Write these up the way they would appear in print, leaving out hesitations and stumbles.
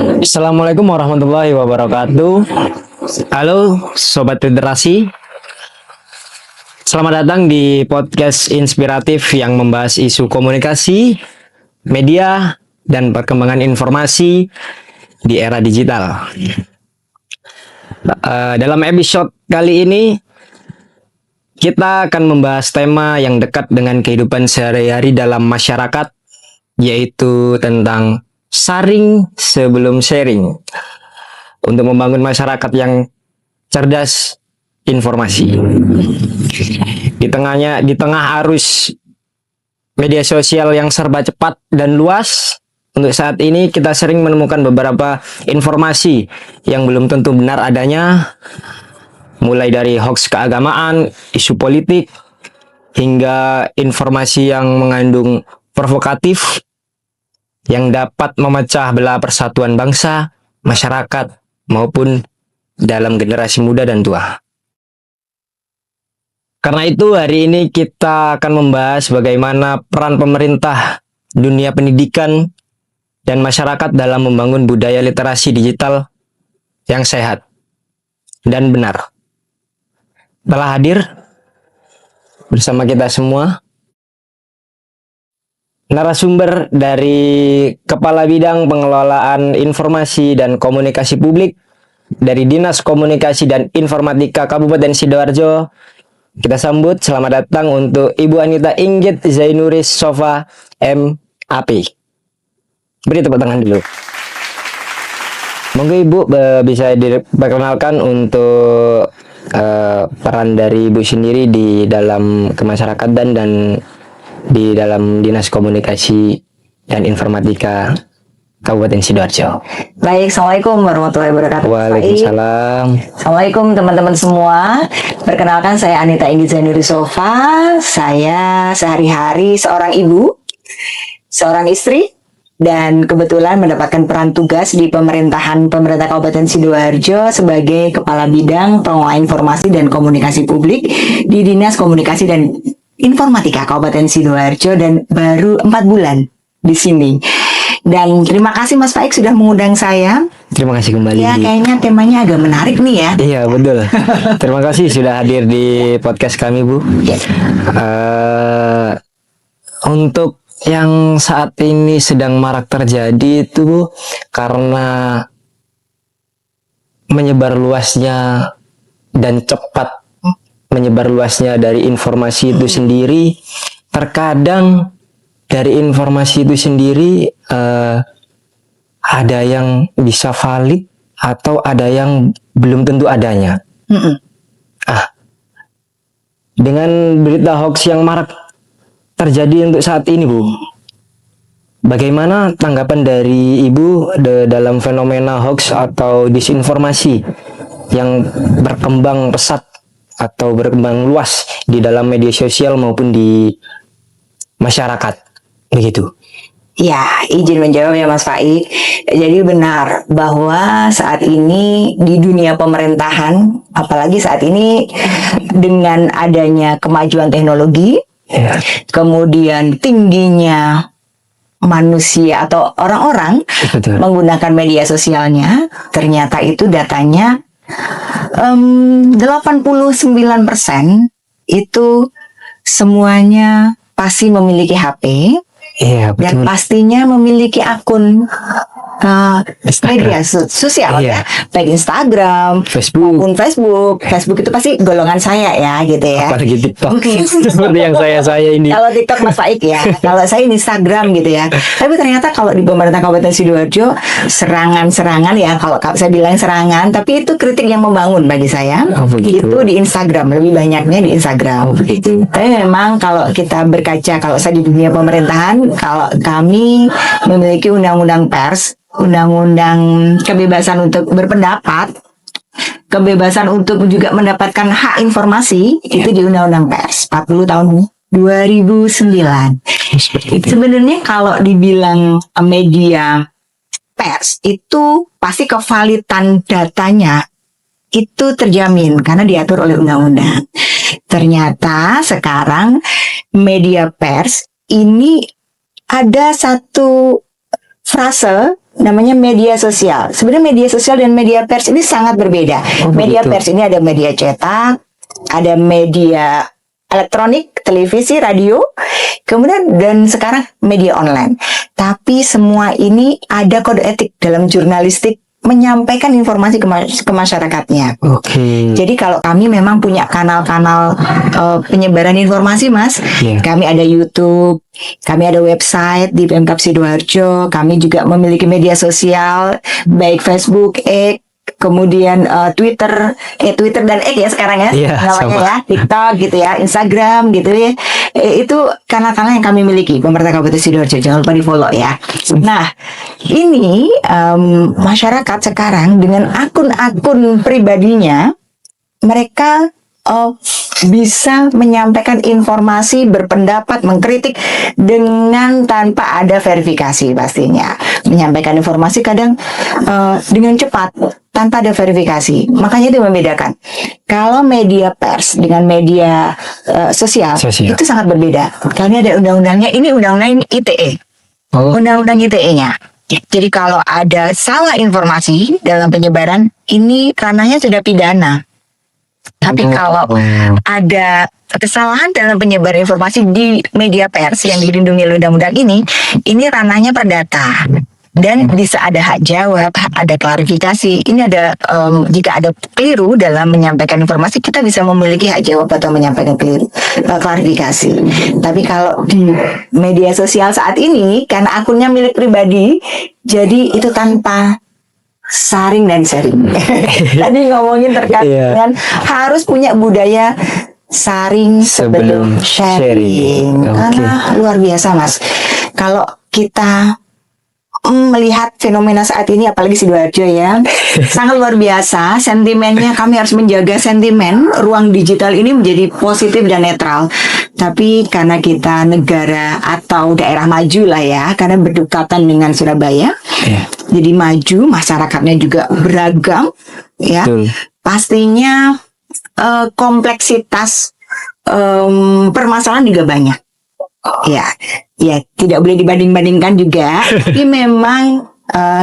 Assalamualaikum warahmatullahi wabarakatuh. Halo Sobat Literasi. Selamat datang di podcast inspiratif yang membahas isu komunikasi, media, dan perkembangan informasi di era digital. Dalam episode kali ini, kita akan membahas tema yang dekat dengan kehidupan sehari-hari dalam masyarakat, yaitu tentang saring sebelum sharing untuk membangun masyarakat yang cerdas informasi. Di tengah arus media sosial yang serba cepat dan luas, untuk saat ini kita sering menemukan beberapa informasi yang belum tentu benar adanya, mulai dari hoax keagamaan, isu politik, hingga informasi yang mengandung provokatif yang dapat memecah belah persatuan bangsa, masyarakat, maupun dalam generasi muda dan tua. Karena itu hari ini kita akan membahas bagaimana peran pemerintah, dunia pendidikan, dan masyarakat dalam membangun budaya literasi digital yang sehat dan benar. Telah hadir bersama kita semua narasumber dari Kepala Bidang Pengelolaan Informasi dan Komunikasi Publik dari Dinas Komunikasi dan Informatika Kabupaten Sidoarjo. Kita sambut, selamat datang untuk Ibu Anita Inggit Zainuris Sofa MAP. Beri tepuk tangan dulu. Monggo Ibu bisa diperkenalkan untuk peran dari Ibu sendiri di dalam kemasyarakatan dan di dalam Dinas Komunikasi dan Informatika Kabupaten Sidoarjo. Baik, Assalamualaikum warahmatullahi wabarakatuh. Waalaikumsalam. Assalamualaikum teman-teman semua. Perkenalkan, saya Anita Inggit Zainuris Sofa. Saya sehari-hari seorang ibu, seorang istri, dan kebetulan mendapatkan peran tugas di pemerintah Kabupaten Sidoarjo sebagai Kepala Bidang Pengelolaan Informasi dan Komunikasi Publik di Dinas Komunikasi dan Informatika Kabupaten Sidoarjo, dan baru 4 bulan di sini. Dan terima kasih Mas Faik sudah mengundang saya. Terima kasih kembali. Ya, kayaknya temanya agak menarik nih ya. Iya, betul. Terima kasih sudah hadir di podcast kami, Bu. Ya. Untuk yang saat ini sedang marak terjadi itu, Bu, karena menyebar luasnya dan cepat menyebar luasnya dari informasi itu sendiri, terkadang dari informasi itu sendiri ada yang bisa valid atau ada yang belum tentu adanya. Dengan berita hoax yang marak terjadi untuk saat ini, Bu, bagaimana tanggapan dari Ibu dalam fenomena hoax atau disinformasi yang berkembang pesat atau berkembang luas di dalam media sosial maupun di masyarakat, begitu? Ya, izin menjawab ya Mas Faik. Jadi benar bahwa saat ini di dunia pemerintahan, apalagi saat ini dengan adanya kemajuan teknologi, kemudian tingginya manusia atau orang-orang menggunakan media sosialnya, ternyata itu datanya 89% itu semuanya pasti memiliki HP. Iya, betul. Dan pastinya memiliki akun media sosial, ya, baik Instagram, Facebook. Facebook itu pasti golongan saya ya, gitu ya. Apalagi TikTok, seperti yang saya ini. Kalau TikTok Mas Faik ya, kalau saya Instagram gitu ya. Tapi ternyata kalau di pemerintah Kabupaten Sidoarjo, serangan-serangan ya, kalau saya bilang serangan, tapi itu kritik yang membangun bagi saya. Itu di Instagram, lebih banyaknya di Instagram. Tapi memang kalau kita berkaca, kalau saya di dunia pemerintahan, kalau kami memiliki undang-undang pers, undang-undang kebebasan untuk berpendapat, kebebasan untuk juga mendapatkan hak informasi, itu di Undang-Undang Pers 40 tahun 2009. Sebenarnya kalau dibilang media pers itu pasti kevalitan datanya itu terjamin karena diatur oleh undang-undang. Ternyata sekarang media pers ini ada satu frase namanya media sosial. Sebenarnya media sosial dan media pers ini sangat berbeda. Media pers ini ada media cetak, ada media elektronik, televisi, radio, kemudian dan sekarang media online. Tapi semua ini ada kode etik dalam jurnalistik menyampaikan informasi ke masyarakatnya. Jadi kalau kami memang punya kanal-kanal penyebaran informasi, Mas. Kami ada YouTube, kami ada website di Pemkab Sidoarjo, kami juga memiliki media sosial baik Facebook, X, kemudian Twitter dan X ya sekarang ya, namanya ya, TikTok gitu ya, Instagram gitu ya. Itu kanal-kanal yang kami miliki pemerintah Kabupaten Sidoarjo, jangan lupa di follow ya. Nah, ini masyarakat sekarang dengan akun-akun pribadinya mereka bisa menyampaikan informasi, berpendapat, mengkritik dengan tanpa ada verifikasi pastinya. Menyampaikan informasi kadang dengan cepat tanpa ada verifikasi. Makanya itu membedakan. Kalau media pers dengan media sosial itu sangat berbeda. Karena ada undang-undangnya. Ini undang-undang ITE. Undang-undang ITE-nya. Jadi kalau ada salah informasi dalam penyebaran, ini ranahnya sudah pidana. Tapi kalau ada kesalahan dalam penyebaran informasi di media pers yang dilindungi oleh undang-undang ini ranahnya perdata. Dan bisa ada hak jawab, ada klarifikasi. Ini ada jika ada keliru dalam menyampaikan informasi, kita bisa memiliki hak jawab atau menyampaikan klarifikasi. Tapi kalau di media sosial saat ini, karena akunnya milik pribadi, jadi itu tanpa saring dan sharing. Tadi ngomongin terkait dengan harus punya budaya saring sebelum sharing. Karena luar biasa, Mas. Kalau kita melihat fenomena saat ini, apalagi Sidoarjo ya, sangat luar biasa sentimennya. Kami harus menjaga sentimen ruang digital ini menjadi positif dan netral. Tapi karena kita negara atau daerah maju lah ya, karena berdekatan dengan Surabaya, jadi maju, masyarakatnya juga beragam ya. Pastinya kompleksitas permasalahan juga banyak. Ya, tidak boleh dibanding-bandingkan juga. Tapi memang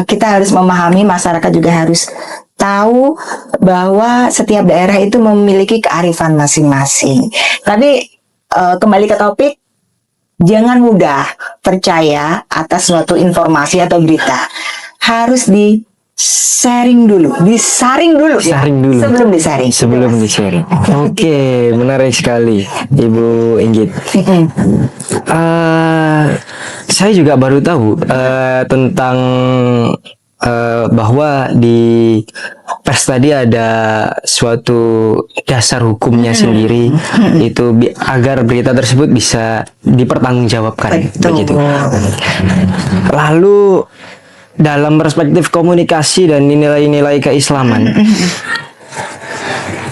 kita harus memahami, masyarakat juga harus tahu bahwa setiap daerah itu memiliki kearifan masing-masing. Tapi kembali ke topik, jangan mudah percaya atas suatu informasi atau berita. Harus disaring dulu sebelum disaring. Oke, menarik sekali Ibu Inggit. Saya juga baru tahu tentang bahwa di pers tadi ada suatu dasar hukumnya sendiri, itu agar berita tersebut bisa dipertanggungjawabkan. Begitu. Lalu dalam perspektif komunikasi dan nilai-nilai keislaman,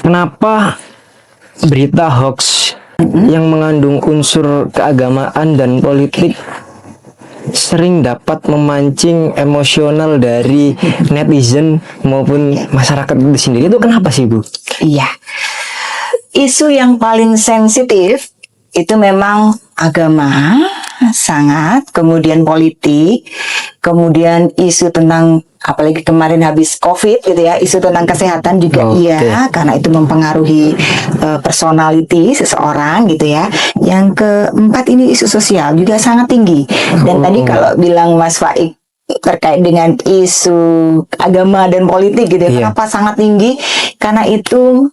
kenapa berita hoax yang mengandung unsur keagamaan dan politik sering dapat memancing emosional dari netizen maupun masyarakat itu sendiri? Itu kenapa sih, Bu? Iya, isu yang paling sensitif itu memang agama sangat, kemudian politik, kemudian isu tentang, apalagi kemarin habis COVID gitu ya, isu tentang kesehatan juga karena itu mempengaruhi personality seseorang gitu ya. Yang keempat ini isu sosial juga sangat tinggi. Dan tadi kalau bilang Mas Faik terkait dengan isu agama dan politik gitu ya, kenapa sangat tinggi? Karena itu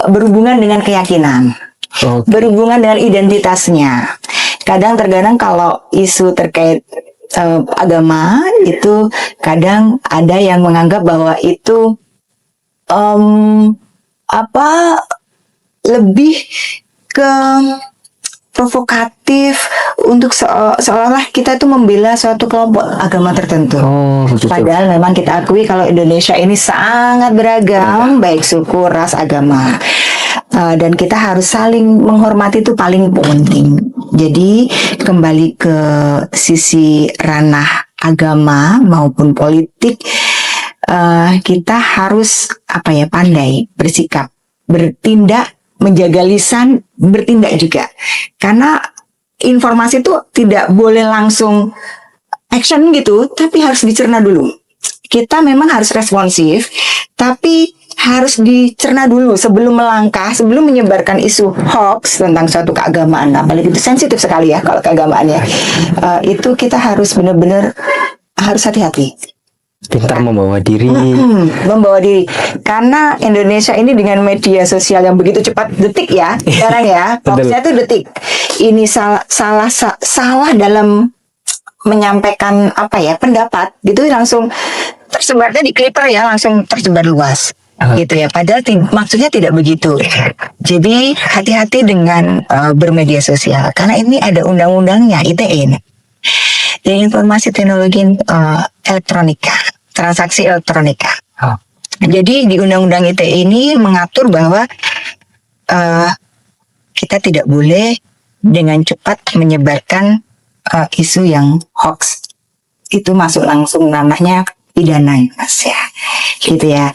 berhubungan dengan keyakinan, berhubungan dengan identitasnya. Kadang-kadang kalau isu terkait agama itu kadang ada yang menganggap bahwa itu lebih ke provokatif untuk seolah-olah kita itu membela suatu kelompok agama tertentu. Padahal memang kita akui kalau Indonesia ini sangat beragam, baik suku, ras, agama. Dan kita harus saling menghormati, itu paling penting. Jadi kembali ke sisi ranah agama maupun politik, kita harus pandai bersikap, bertindak, menjaga lisan, bertindak juga. Karena informasi itu tidak boleh langsung action gitu, tapi harus dicerna dulu. Kita memang harus responsif, tapi harus dicerna dulu sebelum melangkah, sebelum menyebarkan isu hoax tentang suatu keagamaan. Apalagi itu sensitif sekali ya kalau keagamaannya. Itu kita harus benar-benar harus hati-hati. Pintar membawa diri. Membawa diri. Karena Indonesia ini dengan media sosial yang begitu cepat, detik ya sekarang ya, hoaxnya itu detik. Ini salah dalam menyampaikan apa ya pendapat gitu langsung tersebarnya di Clipper ya, langsung tersebar luas gitu ya, padahal maksudnya tidak begitu. Jadi hati-hati dengan bermedia sosial karena ini ada undang-undangnya ITE ini, dan informasi teknologi elektronika, transaksi elektronika. Jadi di undang-undang ITE ini mengatur bahwa kita tidak boleh dengan cepat menyebarkan isu yang hoax. Itu masuk langsung ranahnya pidana ya, Mas ya, gitu ya.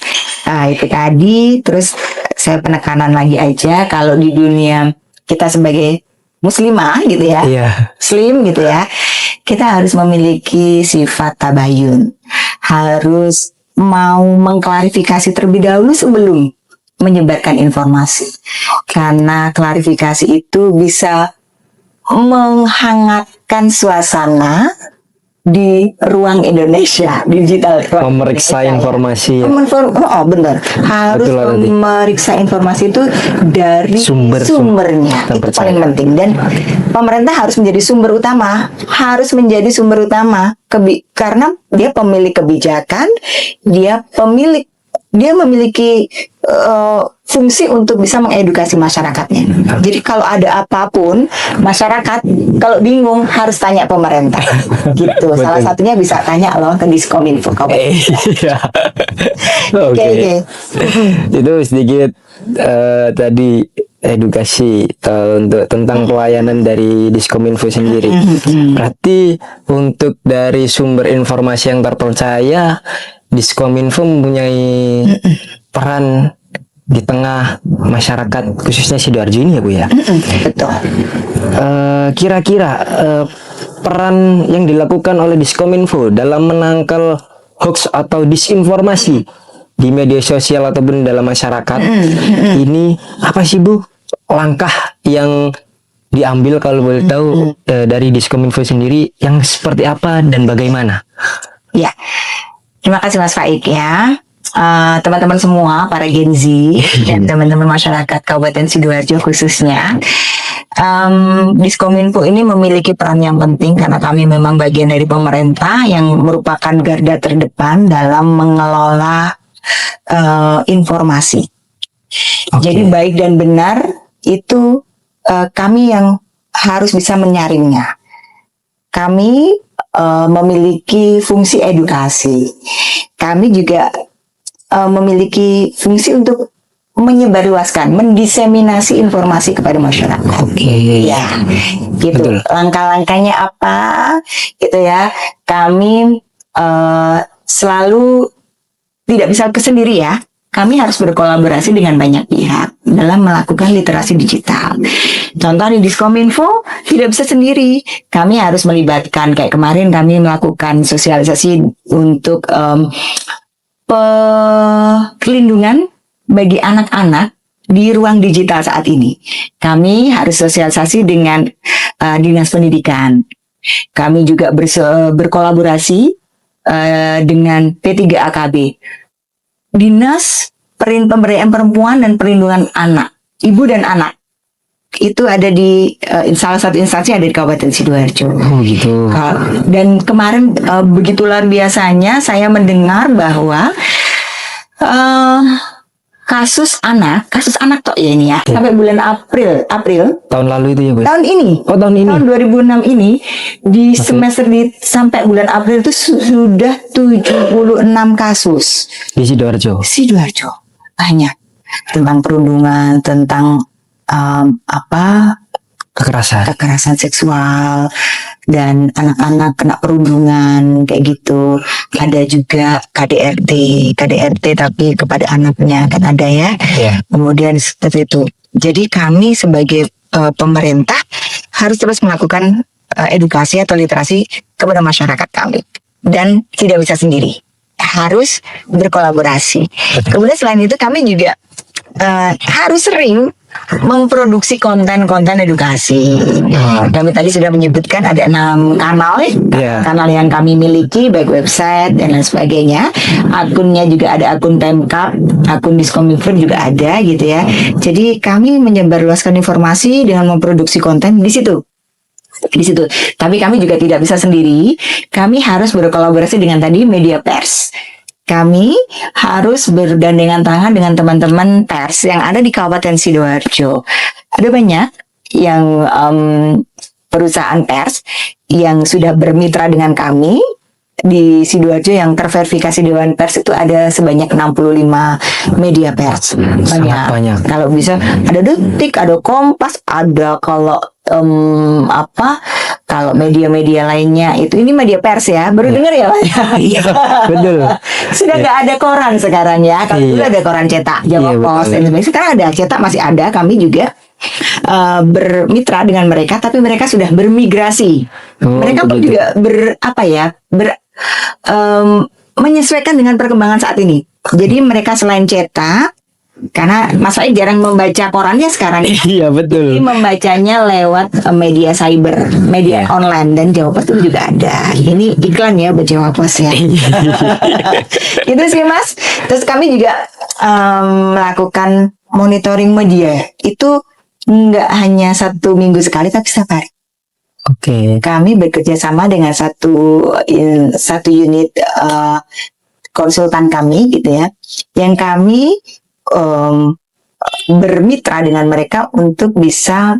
Itu tadi. Terus saya penekanan lagi aja, kalau di dunia kita sebagai muslimah gitu ya, muslim gitu ya, kita harus memiliki sifat tabayun, harus mau mengklarifikasi terlebih dahulu sebelum menyebarkan informasi, karena klarifikasi itu bisa menghangatkan suasana di ruang Indonesia digital. Memeriksa informasi. Benar. Harus memeriksa informasi itu dari sumbernya. Itu paling penting. Dan pemerintah harus menjadi sumber utama. Karena dia pemilik kebijakan, dia memiliki fungsi untuk bisa mengedukasi masyarakatnya. Jadi kalau ada apapun, masyarakat kalau bingung harus tanya pemerintah. Gitu. Salah satunya bisa tanya loh ke Diskominfo. Oke. Itu sedikit tadi edukasi untuk tentang pelayanan dari Diskominfo sendiri. Berarti untuk dari sumber informasi yang terpercaya, Diskominfo mempunyai peran di tengah masyarakat khususnya Sidoarjo ini ya Bu ya. Betul. Kira-kira peran yang dilakukan oleh Diskominfo dalam menangkal hoax atau disinformasi di media sosial ataupun dalam masyarakat ini apa sih Bu? Langkah yang diambil kalau boleh tahu dari Diskominfo sendiri yang seperti apa dan bagaimana? Ya. Terima kasih Mas Faik ya. Teman-teman semua, para Gen Z dan teman-teman masyarakat Kabupaten Sidoarjo khususnya, Diskominfo ini memiliki peran yang penting karena kami memang bagian dari pemerintah yang merupakan garda terdepan dalam mengelola informasi. Jadi baik dan benar itu kami yang harus bisa menyaringnya. Kami memiliki fungsi edukasi. Kami juga memiliki fungsi untuk menyebarluaskan, mendiseminasi informasi kepada masyarakat. Ya, gitu. Langkah-langkahnya apa? Gitu ya. Kami selalu tidak bisa sendiri ya. Kami harus berkolaborasi dengan banyak pihak dalam melakukan literasi digital. Contoh di Diskominfo tidak bisa sendiri. Kami harus melibatkan, kayak kemarin kami melakukan sosialisasi untuk perlindungan bagi anak-anak di ruang digital saat ini. Kami harus sosialisasi dengan Dinas Pendidikan. Kami juga berkolaborasi dengan P3AKB. Dinas Pemberdayaan Perempuan dan Perlindungan Anak, Ibu dan Anak. Itu ada di salah satu instansi ada di Kabupaten Sidoarjo. Oh gitu. Dan kemarin begitu luar biasanya saya mendengar bahwa kasus anak tok ya ini ya. Sampai bulan April tahun lalu itu ya Bu? Tahun ini. Oh tahun ini. Tahun 2006 ini di semester sampai bulan April itu sudah 76 kasus Di Sidoarjo. Banyak tentang perundungan, tentang kekerasan seksual, dan anak-anak kena perundungan kayak gitu. Ada juga KDRT tapi kepada anaknya kan ada ya. Kemudian seperti itu. Jadi kami sebagai pemerintah harus terus melakukan edukasi atau literasi kepada masyarakat kami. Dan tidak bisa sendiri, harus berkolaborasi. Kemudian selain itu kami juga harus sering memproduksi konten-konten edukasi. Kami tadi sudah menyebutkan ada 6 kanal, kanal yang kami miliki, baik website dan lain sebagainya. Akunnya juga ada akun Pemkab, akun Diskominfo juga ada gitu ya. Jadi kami menyebarluaskan informasi dengan memproduksi konten di situ. Tapi kami juga tidak bisa sendiri. Kami harus berkolaborasi dengan tadi media pers. Kami harus bergandengan tangan dengan teman-teman pers yang ada di Kabupaten Sidoarjo. Ada banyak yang perusahaan pers yang sudah bermitra dengan kami di Sidoarjo, yang terverifikasi Dewan Pers itu ada sebanyak 65 media pers. Banyak. Kalau bisa ada Detik, ada Kompas, ada kalau kalau media-media lainnya itu, ini media pers ya, baru dengar ya Pak? Iya, betul. Sudah nggak ada koran sekarang ya. Kalau dulu ada koran cetak, Jawa Pos dan sebagainya. Sekarang ada cetak, masih ada. Kami juga bermitra dengan mereka, tapi mereka sudah bermigrasi. Mereka pun juga menyesuaikan dengan perkembangan saat ini. Jadi mereka selain cetak, karena Mas Faik jarang membaca korannya sekarang. Iya, betul. Jadi membacanya lewat media cyber, media online, dan Jawa Pos itu juga ada. Ini iklan ya buat Jawa Pos ya. Itu sih Mas. Terus kami juga melakukan monitoring media. Itu nggak hanya 1 minggu sekali, tapi setiap hari. Oke. Kami bekerja sama dengan satu unit konsultan kami gitu ya, yang kami bermitra dengan mereka untuk bisa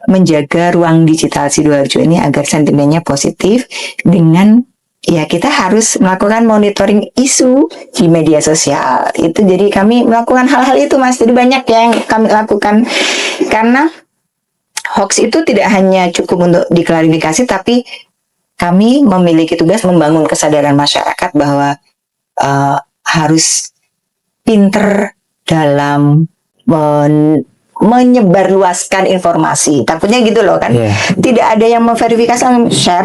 menjaga ruang digital Sidoarjo ini agar sentimennya positif. Dengan kita harus melakukan monitoring isu di media sosial itu. Jadi kami melakukan hal-hal itu Mas. Jadi banyak yang kami lakukan, karena hoax itu tidak hanya cukup untuk diklarifikasi, tapi kami memiliki tugas membangun kesadaran masyarakat bahwa harus pinter dalam menyebarluaskan informasi. Takutnya gitu loh kan. Tidak ada yang memverifikasi, share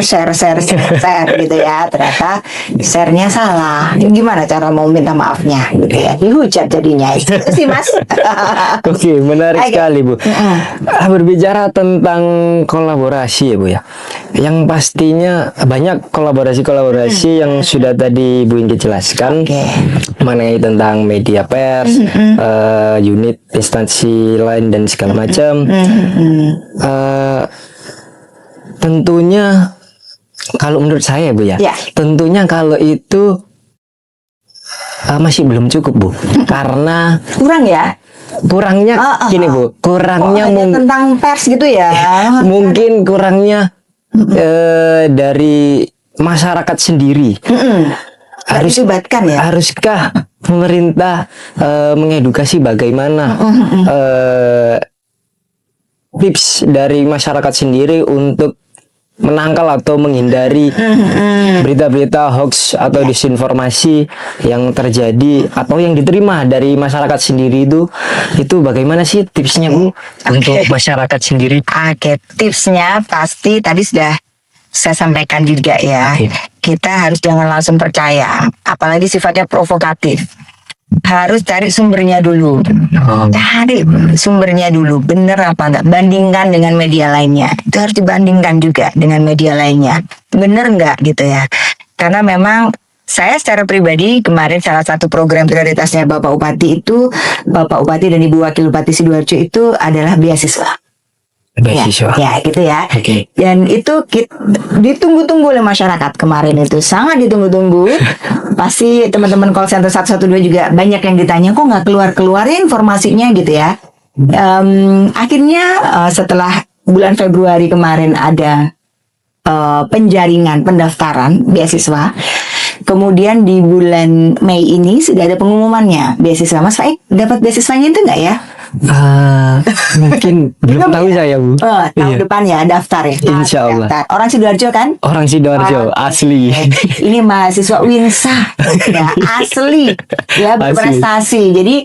gitu ya. Ternyata share-nya salah. Gimana cara mau minta maafnya gitu ya. Dihujat jadinya. Itu sih Mas. Oke, menarik sekali Bu. Berbicara tentang kolaborasi ya Bu ya. Yang pastinya banyak kolaborasi yang sudah tadi Bu Inggi jelaskan. Mengenai tentang media pers, unit instansi lain dan segala macam. Tentunya kalau menurut saya Bu ya, tentunya kalau itu masih belum cukup Bu, karena kurang ya. Kurangnya gini Bu, kurangnya tentang pers gitu ya. Mungkin kurangnya dari masyarakat sendiri. Harus dilibatkan ya. Haruskah pemerintah mengedukasi bagaimana tips dari masyarakat sendiri untuk menangkal atau menghindari berita-berita hoax atau disinformasi yang terjadi atau yang diterima dari masyarakat sendiri itu bagaimana sih tipsnya Bu untuk masyarakat sendiri? Tipsnya pasti tadi sudah saya sampaikan juga ya. Kita harus jangan langsung percaya, apalagi sifatnya provokatif. Harus cari sumbernya dulu. Cari sumbernya dulu, bener apa enggak. Bandingkan dengan media lainnya. Itu harus dibandingkan juga dengan media lainnya. Bener enggak gitu ya. Karena memang saya secara pribadi kemarin salah satu program prioritasnya Bapak Bupati itu, Bapak Bupati dan Ibu Wakil Bupati Sidoarjo itu adalah beasiswa. Ya gitu ya. Dan itu ditunggu-tunggu oleh masyarakat kemarin, itu sangat ditunggu-tunggu. Pasti teman-teman call center 112 juga banyak yang ditanya, kok nggak keluar ya informasinya gitu ya. Akhirnya setelah bulan Februari kemarin ada penjaringan pendaftaran beasiswa. Kemudian di bulan Mei ini sudah ada pengumumannya beasiswa. Mas Faik dapat beasiswanya itu nggak ya? Mungkin belum tahu saya, Bu. Tahun Iya. depan ya daftar ya. Insya Allah. Daftar. Orang Sidoarjo kan? Orang Sidoarjo asli. Ini mahasiswa Winsa ya, asli ya, berprestasi. Jadi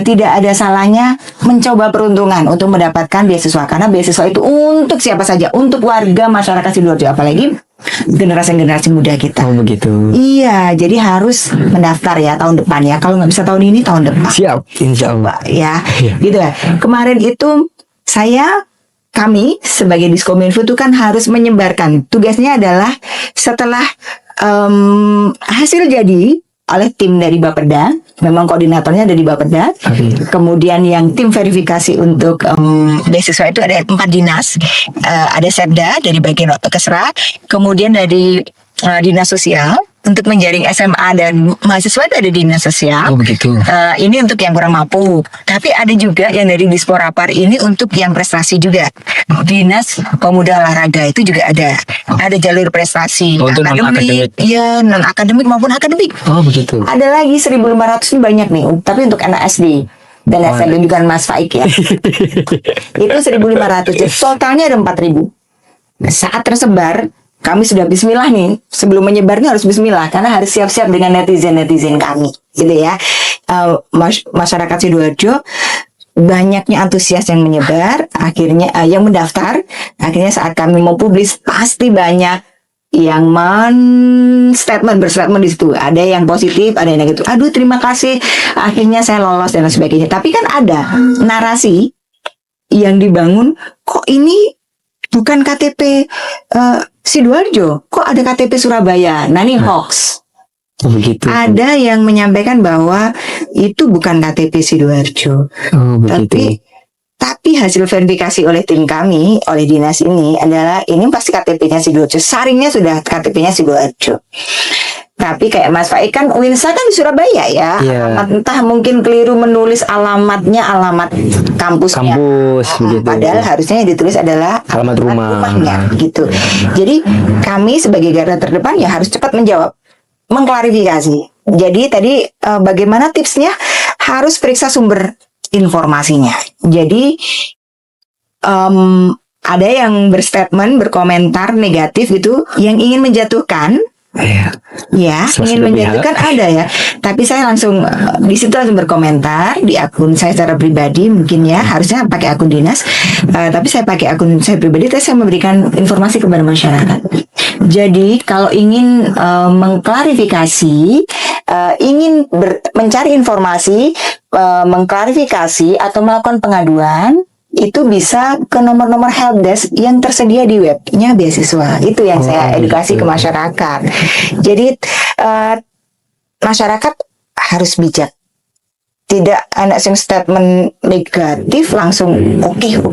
tidak ada salahnya mencoba peruntungan untuk mendapatkan beasiswa, karena beasiswa itu untuk siapa saja, untuk warga masyarakat Sidoarjo, apalagi generasi muda kita. Oh begitu. Iya, jadi harus mendaftar ya tahun depan ya. Kalau nggak bisa tahun ini, tahun depan. Siap, insya Allah. Ya, Iya. gitu ya. Kemarin itu kami sebagai Diskominfo itu kan harus menyebarkan. Tugasnya adalah setelah hasil jadi oleh tim dari Bapeda, memang koordinatornya ada di Bapeda. Oke. Kemudian yang tim verifikasi untuk beasiswa itu ada 4 dinas, ada Setda dari bagian Kesra, kemudian dari dinas sosial untuk menjaring SMA dan mahasiswa itu ada di dinas sosial. Oh begitu. Ini untuk yang kurang mampu, tapi ada juga yang dari Disporapar ini untuk yang prestasi juga. Dinas Pemuda Olahraga itu juga ada jalur prestasi, Oh, untuk non-akademik. ya non akademik maupun akademik. Oh begitu. Ada lagi 1.500 ini banyak nih, tapi untuk anak SD dan SMP juga Mas Faik ya. Itu 1.500, jadi totalnya ada 4.000. Saat tersebar, kami sudah bismillah nih, sebelum menyebarnya harus bismillah, karena harus siap-siap dengan netizen kami, gitu ya. Masyarakat Sidoarjo banyaknya antusias yang menyebar, akhirnya yang mendaftar, akhirnya saat kami mau publis pasti banyak yang berstatement di situ. Ada yang positif, ada yang negatif. Aduh, terima kasih, akhirnya saya lolos dan lain sebagainya. Tapi kan ada narasi yang dibangun, kok ini bukan KTP Sidoarjo, kok ada KTP Surabaya. Nah, ini hoax. Oh begitu. Ada yang menyampaikan bahwa itu bukan KTP Sidoarjo. Oh begitu. Tapi hasil verifikasi oleh tim kami, oleh dinas ini adalah ini pasti KTP-nya Sidoarjo. Saringnya sudah KTP-nya Sidoarjo. Tapi kayak Mas Faik kan Winsa kan di Surabaya ya. Iya. Entah mungkin keliru menulis alamatnya, alamat kampusnya. Kampus begitu. Padahal harusnya yang ditulis adalah Alamat rumahnya gitu. Jadi kami sebagai garda terdepan ya harus cepat menjawab, mengklarifikasi. Jadi tadi bagaimana tipsnya? Harus periksa sumber informasinya. Jadi ada yang berkomentar negatif gitu, yang ingin menjatuhkan. Iya. Ya, Salah ingin satu menjatuhkan ada ya. Tapi saya langsung di situ langsung berkomentar di akun saya secara pribadi, mungkin ya harusnya pakai akun dinas. Tapi saya pakai akun saya pribadi, terus saya memberikan informasi kepada masyarakat. Jadi kalau ingin mengklarifikasi, ingin mencari informasi, mengklarifikasi atau melakukan pengaduan, itu bisa ke nomor-nomor helpdesk yang tersedia di webnya beasiswa. Itu yang saya edukasi ke masyarakat. Jadi masyarakat harus bijak. Tidak anak sing statement negatif langsung oke.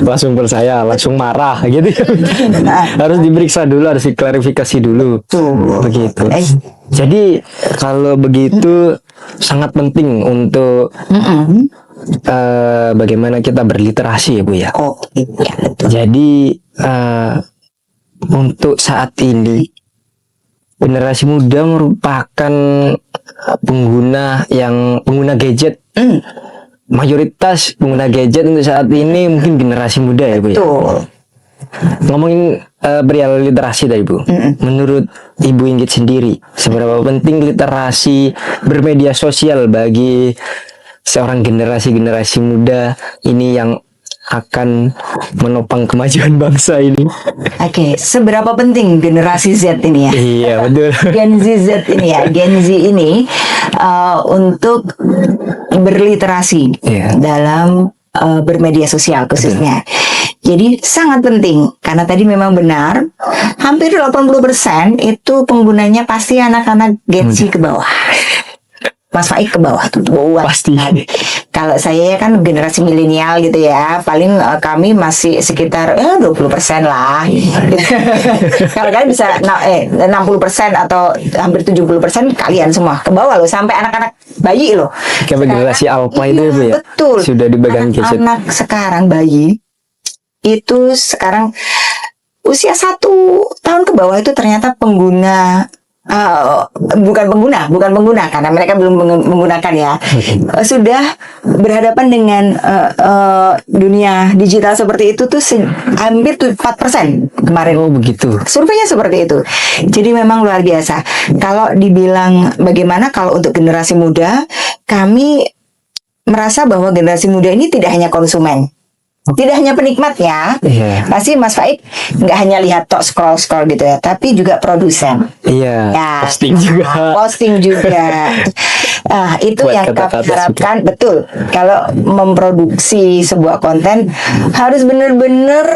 Langsung percaya, langsung marah gitu. Harus diperiksa dulu, harus diklarifikasi dulu. Tuh. Begitu. Jadi kalau begitu sangat penting untuk bagaimana kita berliterasi ya Bu ya. Oh, iya betul. Jadi untuk saat ini generasi muda merupakan pengguna gadget. Mayoritas pengguna gadget untuk saat ini mungkin generasi muda ya Bu ya. Betul. Ngomongin perihal literasi tadi Bu, menurut Ibu Inggit sendiri, seberapa penting literasi bermedia sosial bagi seorang generasi muda ini yang akan menopang kemajuan bangsa ini? Oke, seberapa penting generasi Z ini ya? Iya betul. Gen Z ini ya, Gen Z ini untuk berliterasi dalam bermedia sosial khususnya. Jadi sangat penting, karena tadi memang benar, hampir 80% itu penggunanya pasti anak-anak Gen Z ke bawah. Mas Faik ke bawah tuh buat. Pasti. Kalau saya kan generasi milenial gitu ya, paling kami masih sekitar 20% lah. Kalau kalian bisa 60% atau hampir 70% kalian semua ke bawah loh, sampai anak-anak bayi loh. Kayak generasi alpha itu ya Bu ya. Betul. Sudah dipegang gadget. Anak sekarang bayi itu sekarang usia 1 tahun ke bawah itu ternyata pengguna bukan pengguna karena mereka belum menggunakan ya. Sudah berhadapan dengan dunia digital seperti itu tuh hampir 4% kemarin. Oh begitu. Surveinya seperti itu. Jadi memang luar biasa. Kalau dibilang bagaimana kalau untuk generasi muda, kami merasa bahwa generasi muda ini tidak hanya konsumen, tidak hanya penikmat ya. Pasti Mas Faik nggak hanya lihat tok scroll gitu ya, tapi juga produsen. Iya. Ya, Posting juga. Posting juga. Itu Buat yang kami kata-kata harapkan. Betul. Kalau memproduksi sebuah konten harus benar-benar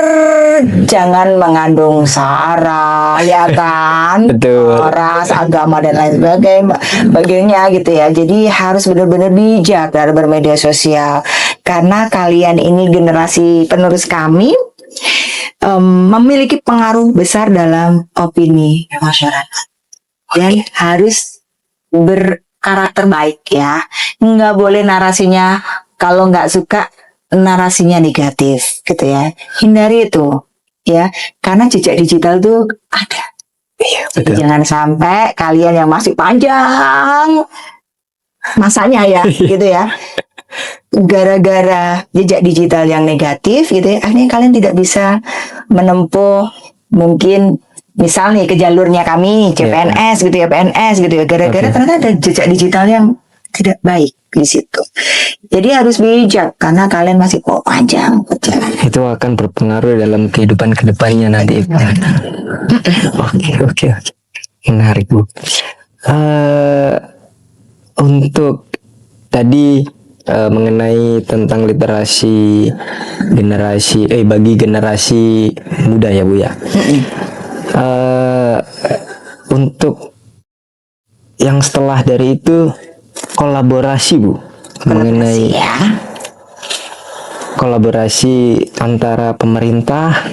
jangan mengandung sara, ya kan? Betul. Ras, agama dan lain sebagainya gitu ya. Jadi harus benar-benar bijak dalam bermedia sosial. Karena kalian ini generasi penerus kami, memiliki pengaruh besar dalam opini masyarakat dan harus berkarakter baik ya. Nggak boleh narasinya, kalau nggak suka narasinya negatif gitu ya. Hindari itu ya, karena jejak digital tuh ada. Jadi jangan sampai kalian yang masih panjang masanya ya gitu ya, gara-gara jejak digital yang negatif gitu ya, akhirnya kalian tidak bisa menempuh mungkin misalnya ke jalurnya kami CPNS gitu ya, PNS gitu ya, gara-gara ternyata ada jejak digital yang tidak baik di situ. Jadi harus bijak karena kalian masih panjang perjalanan. Itu akan berpengaruh dalam kehidupan kedepannya nanti. Oke. Menarik Bu. Untuk tadi mengenai tentang literasi bagi generasi muda ya Bu ya. Untuk yang setelah dari itu kolaborasi Bu, mengenai kolaborasi antara pemerintah,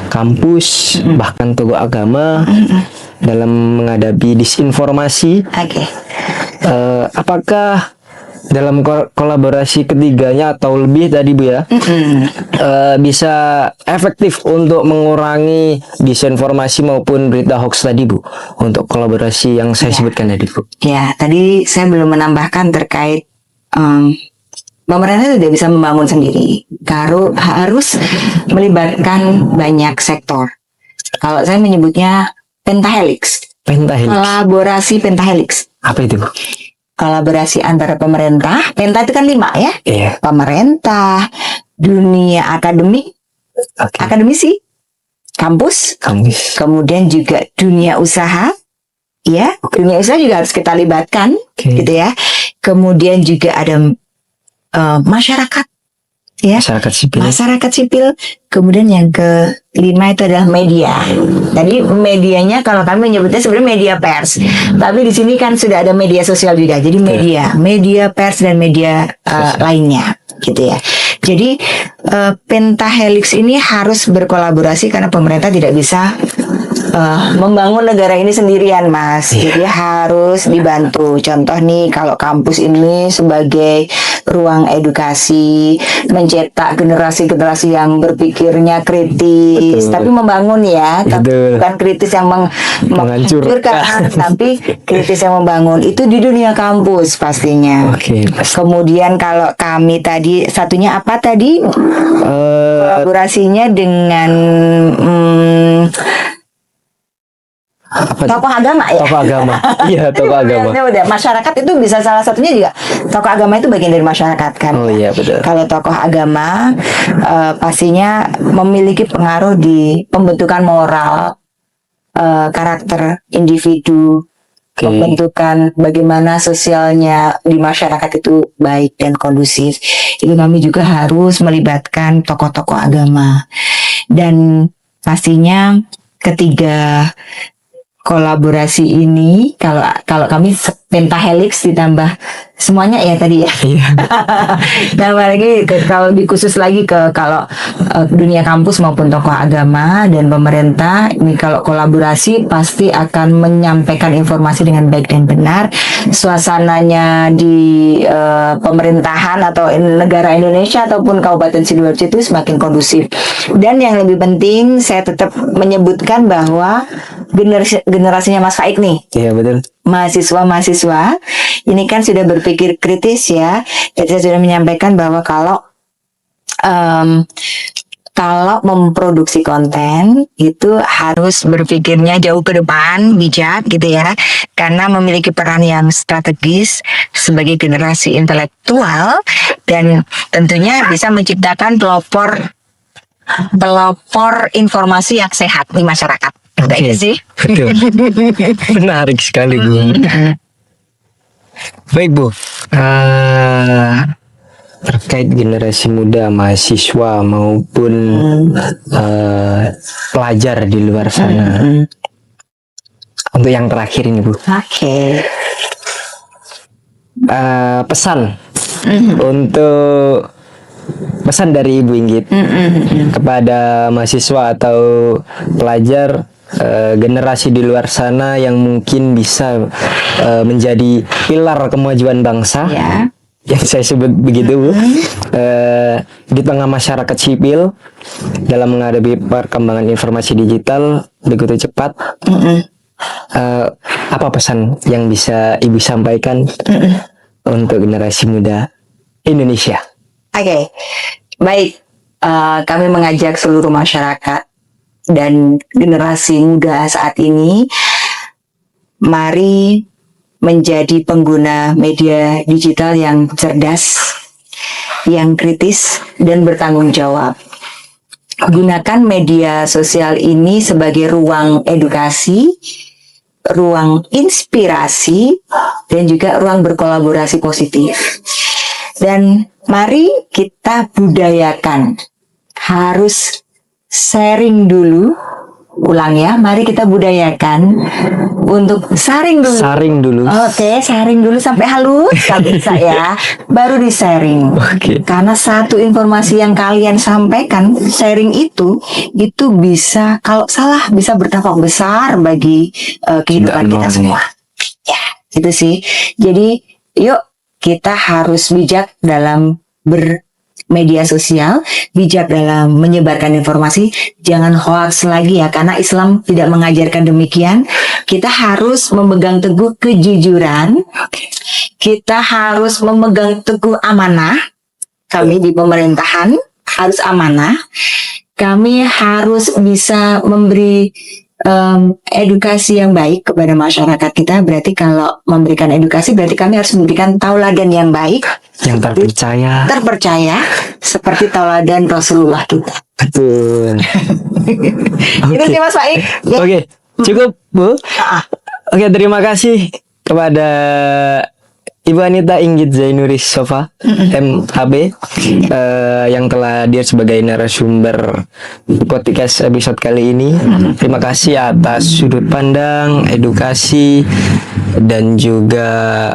kampus, bahkan tokoh agama dalam menghadapi disinformasi. Apakah dalam kolaborasi ketiganya atau lebih tadi Bu ya, bisa efektif untuk mengurangi disinformasi maupun berita hoax tadi Bu, untuk kolaborasi yang saya sebutkan tadi Bu? Ya, tadi saya belum menambahkan terkait pemerintah tidak bisa membangun sendiri, harus melibatkan banyak sektor. Kalau saya menyebutnya pentahelix. Kolaborasi pentahelix. Apa itu Bu? Kolaborasi antara pemerintah, penta itu kan 5 ya. Pemerintah, dunia akademik, akademisi, kampus, kemudian juga dunia usaha, ya. Dunia usaha juga harus kita libatkan, gitu ya. Kemudian juga ada masyarakat, ya. Masyarakat sipil. Kemudian yang kelima itu adalah media. Tadi medianya kalau kami menyebutnya sebenarnya media pers, tapi di sini kan sudah ada media sosial juga. Jadi media pers dan media lainnya, gitu ya. Jadi pentahelix ini harus berkolaborasi karena pemerintah tidak bisa membangun negara ini sendirian, Mas. Jadi harus dibantu. Contoh nih, kalau kampus ini sebagai ruang edukasi, mencetak generasi-generasi yang berpikirnya kritis, tapi membangun ya, bukan kritis yang menghancurkan, tapi kritis yang membangun. Itu di dunia kampus pastinya. Kemudian kalau kami tadi, satunya apa tadi? Kolaborasinya dengan tokoh agama ya. Iya, tokoh agama. Masyarakat itu bisa, salah satunya juga tokoh agama itu bagian dari masyarakat kan. Oh iya, betul. Kalau tokoh agama pastinya memiliki pengaruh di pembentukan moral, karakter individu, pembentukan bagaimana sosialnya di masyarakat itu baik dan kondusif. Itu kami juga harus melibatkan tokoh-tokoh agama. Dan pastinya ketiga kolaborasi ini, kalau kami pentahelix ditambah semuanya ya tadi ya. Iya. Nah, lagi kalau lebih khusus lagi ke kalau dunia kampus maupun tokoh agama dan pemerintah ini kalau kolaborasi pasti akan menyampaikan informasi dengan baik dan benar. Suasananya di pemerintahan atau negara Indonesia ataupun Kabupaten Sidoarjo itu semakin kondusif. Dan yang lebih penting saya tetap menyebutkan bahwa generasinya Mas Faik nih, Iya betul. mahasiswa-mahasiswa ini kan sudah berpikir kritis ya. Jadi saya sudah menyampaikan bahwa kalau memproduksi konten itu harus berpikirnya jauh ke depan, bijak gitu ya, karena memiliki peran yang strategis sebagai generasi intelektual dan tentunya bisa menciptakan pelopor informasi yang sehat di masyarakat. Oke sih. Betul. Menarik sekali Bu. Baik Bu, terkait generasi muda, mahasiswa maupun pelajar di luar sana. Untuk yang terakhir ini Bu, Oke. pesan untuk pesan dari Ibu Inggit kepada mahasiswa atau pelajar generasi di luar sana yang mungkin bisa menjadi pilar kemajuan bangsa. Ya. Yang saya sebut begitu Bu, di tengah masyarakat sipil dalam menghadapi perkembangan informasi digital begitu cepat, apa pesan yang bisa Ibu sampaikan untuk generasi muda Indonesia? Oke, baik. Kami mengajak seluruh masyarakat dan generasi muda saat ini, mari menjadi pengguna media digital yang cerdas, yang kritis, dan bertanggung jawab. Gunakan media sosial ini sebagai ruang edukasi, ruang inspirasi, dan juga ruang berkolaborasi positif. Dan mari kita budayakan, harus sharing dulu. Ulang ya, mari kita budayakan untuk sharing dulu. Saring dulu. Oke, sharing dulu sampai halus kalau bisa ya, baru di sharing. Oke. Karena satu informasi yang kalian sampaikan, sharing itu bisa, kalau salah bisa berdampak besar bagi kehidupan kita semua. Ya, itu sih. Jadi, yuk kita harus bijak dalam bermedia sosial, bijak dalam menyebarkan informasi, jangan hoax lagi ya, karena Islam tidak mengajarkan demikian. Kita harus memegang teguh kejujuran, kita harus memegang teguh amanah. Kami di pemerintahan harus amanah, kami harus bisa memberi edukasi yang baik kepada masyarakat kita. Berarti kalau memberikan edukasi, berarti kami harus memberikan tauladan yang baik, Yang terpercaya seperti tauladan Rasulullah kita. Betul. Itu sih Mas Faik. Ya. Oke, cukup Bu. Oke, terima kasih kepada Ibu Anita Inggit Zainuris Sofa MHB yang telah hadir sebagai narasumber podcast episode kali ini. Terima kasih atas sudut pandang, edukasi, dan juga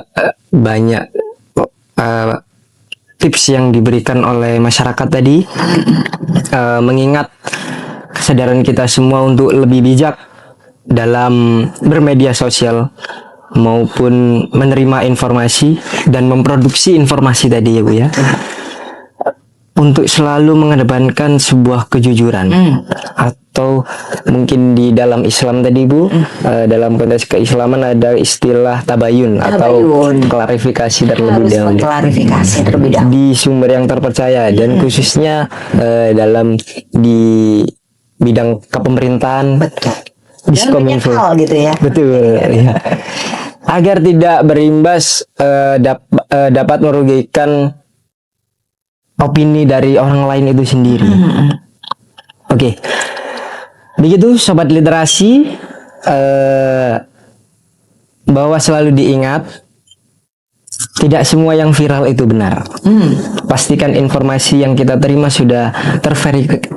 banyak tips yang diberikan oleh masyarakat tadi, mengingat kesadaran kita semua untuk lebih bijak dalam bermedia sosial maupun menerima informasi dan memproduksi informasi tadi ya Bu ya, untuk selalu mengedepankan sebuah kejujuran, atau mungkin di dalam Islam tadi Bu, dalam konteks keislaman ada istilah tabayun atau klarifikasi terlebih Harus dahulu mengklarifikasi terlebih dahulu. di sumber yang terpercaya, dan khususnya dalam di bidang kepemerintahan. Betul. Dan Diskominfo. banyak hal gitu ya. Betul ya. Agar tidak berimbas dapat merugikan opini dari orang lain itu sendiri. Oke. Begitu Sobat Literasi, bahwa selalu diingat, tidak semua yang viral itu benar. Pastikan informasi yang kita terima sudah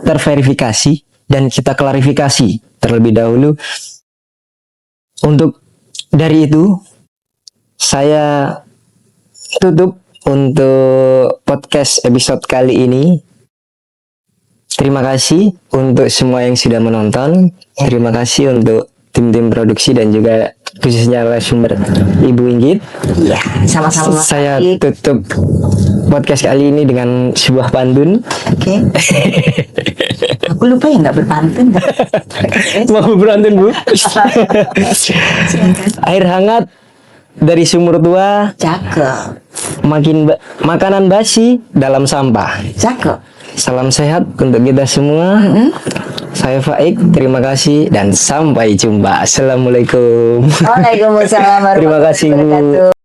terverifikasi dan kita klarifikasi terlebih dahulu. Untuk dari itu, saya tutup untuk podcast episode kali ini. Terima kasih untuk semua yang sudah menonton. Terima kasih untuk tim-tim produksi dan juga khususnya sumber Ibu Inggit. Iya, sama-sama. Mas Saya Aik. tutup podcast kali ini dengan sebuah pantun. Oke. Aku lupa ya nggak berpantun. Mau berpantun, Bu? Silakan. Air hangat dari sumur tua, Cakep. makanan basi dalam sampah. Cakep. Salam sehat untuk kita semua. Saya Faik, terima kasih dan sampai jumpa. Assalamualaikum. Waalaikumsalam Terima kasih, Bu. warahmatullahi wabarakatuh.